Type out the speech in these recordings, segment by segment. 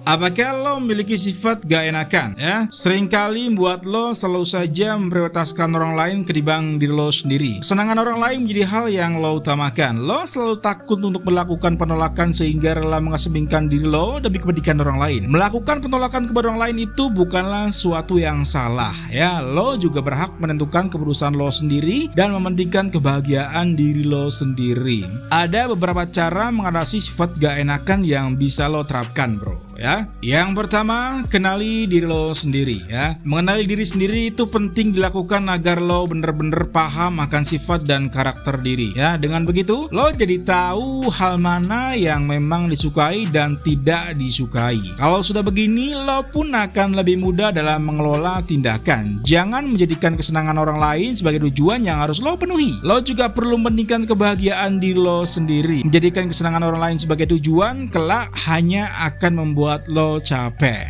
Apakah lo memiliki sifat gak enakan ya? Seringkali membuat lo selalu saja memprioritaskan orang lain ketimbang diri lo sendiri. Kesenangan orang lain menjadi hal yang lo utamakan. Lo selalu takut untuk melakukan penolakan sehingga rela mengesampingkan diri lo demi kepentingan orang lain. Melakukan penolakan kepada orang lain itu bukanlah suatu yang salah ya. Lo juga berhak menentukan keputusan lo sendiri dan mementingkan kebahagiaan diri lo sendiri. Ada beberapa cara mengatasi sifat gak enakan yang bisa lo terapkan bro ya. Yang pertama, kenali diri lo sendiri ya. Mengenali diri sendiri itu penting dilakukan agar lo bener-bener paham akan sifat dan karakter diri ya. Dengan begitu, lo jadi tahu hal mana yang memang disukai dan tidak disukai. Kalau sudah begini, lo pun akan lebih mudah dalam mengelola tindakan. Jangan menjadikan kesenangan orang lain sebagai tujuan yang harus lo penuhi. Lo juga perlu mementingkan kebahagiaan diri lo sendiri. Menjadikan kesenangan orang lain sebagai tujuan kelak hanya akan membuat lo capek.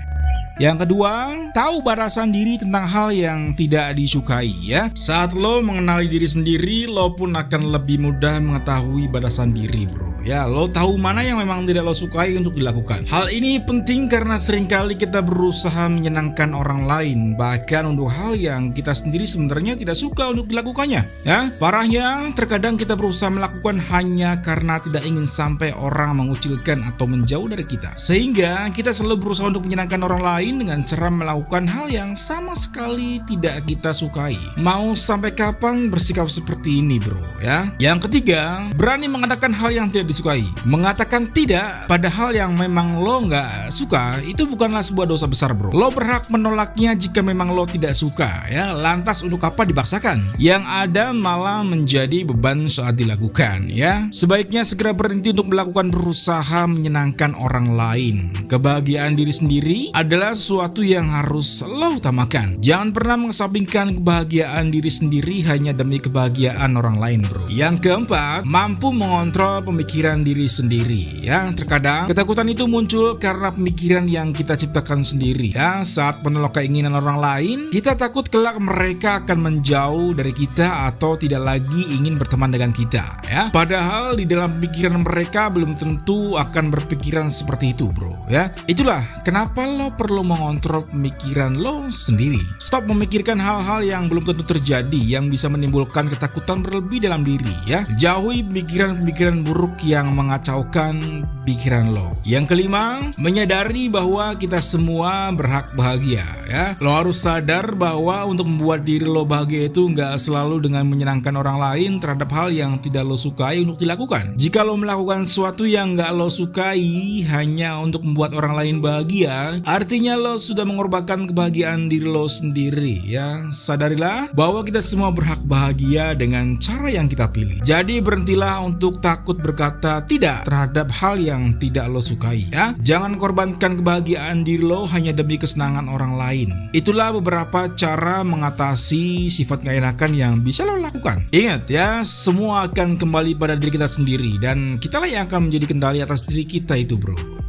Yang kedua, tahu batasan diri tentang hal yang tidak disukai ya. Saat lo mengenali diri sendiri, lo pun akan lebih mudah mengetahui batasan diri bro ya. Lo tahu mana yang memang tidak lo sukai untuk dilakukan. Hal ini penting karena seringkali kita berusaha menyenangkan orang lain, bahkan untuk hal yang kita sendiri sebenarnya tidak suka untuk dilakukannya ya. Parahnya, terkadang kita berusaha melakukan hanya karena tidak ingin sampai orang mengucilkan atau menjauh dari kita, sehingga kita selalu berusaha untuk menyenangkan orang lain dengan cara melakukan hal yang sama sekali tidak kita sukai. Mau sampai kapan bersikap seperti ini bro ya? Yang ketiga, berani mengatakan hal yang tidak disukai. Mengatakan tidak pada hal yang memang lo nggak suka itu bukanlah sebuah dosa besar bro. Lo berhak menolaknya jika memang lo tidak suka ya. Lantas untuk apa dipaksakan? Yang ada malah menjadi beban saat dilakukan ya. Sebaiknya segera berhenti untuk melakukan berusaha menyenangkan orang lain. Kebahagiaan diri sendiri adalah sesuatu yang harus lo utamakan. Jangan pernah mengesampingkan kebahagiaan diri sendiri hanya demi kebahagiaan orang lain bro. Yang keempat, mampu mengontrol pemikiran diri sendiri ya. Terkadang ketakutan itu muncul karena pemikiran yang kita ciptakan sendiri ya. Saat menolak keinginan orang lain, kita takut kelak mereka akan menjauh dari kita atau tidak lagi ingin berteman dengan kita ya. Padahal di dalam pikiran mereka belum tentu akan berpikiran seperti itu bro ya. Itulah kenapa lo perlu mengontrol pemikiran lo sendiri. Stop memikirkan hal-hal yang belum tentu terjadi yang bisa menimbulkan ketakutan berlebih dalam diri ya. Jauhi pemikiran-pemikiran buruk yang mengacaukan pikiran lo. Yang kelima, menyadari bahwa kita semua berhak bahagia ya. Lo harus sadar bahwa untuk membuat diri lo bahagia itu nggak selalu dengan menyenangkan orang lain terhadap hal yang tidak lo sukai untuk dilakukan. Jika lo melakukan sesuatu yang nggak lo sukai hanya untuk membuat orang lain bahagia, artinya lo sudah mengorbankan kebahagiaan diri lo sendiri ya. Sadarilah bahwa kita semua berhak bahagia dengan cara yang kita pilih. Jadi berhentilah untuk takut berkata tidak terhadap hal yang tidak lo sukai ya. Jangan korbankan kebahagiaan diri lo hanya demi kesenangan orang lain. Itulah beberapa cara mengatasi sifat gak enakan yang bisa lo lakukan. Ingat ya, semua akan kembali pada diri kita sendiri dan kitalah yang akan menjadi kendali atas diri kita itu bro.